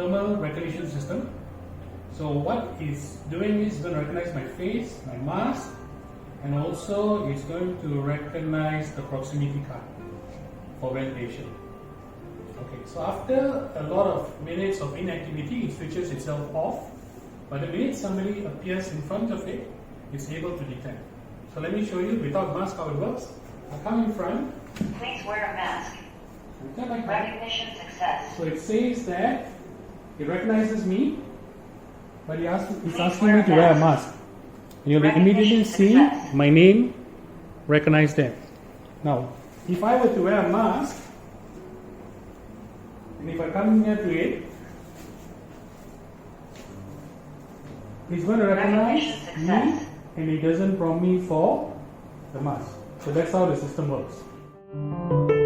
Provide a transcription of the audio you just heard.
thermal recognition system. So what it's doing is going to recognize my face, my mask, and also it's going to recognize the proximity card for validation. Okay, so after a lot of minutes of inactivity, it switches itself off. But the minute somebody appears in front of it, it's able to detect. So let me show you without mask how it works. I come in front. Please wear a mask. Like Recognition success. So it says that it recognizes me, but it's asking me to wear a mask. You'll immediately see my name recognized there. Now, if I were to wear a mask, and if I come near to it, it's going to recognize me and it doesn't prompt me for the mask. So that's how the system works.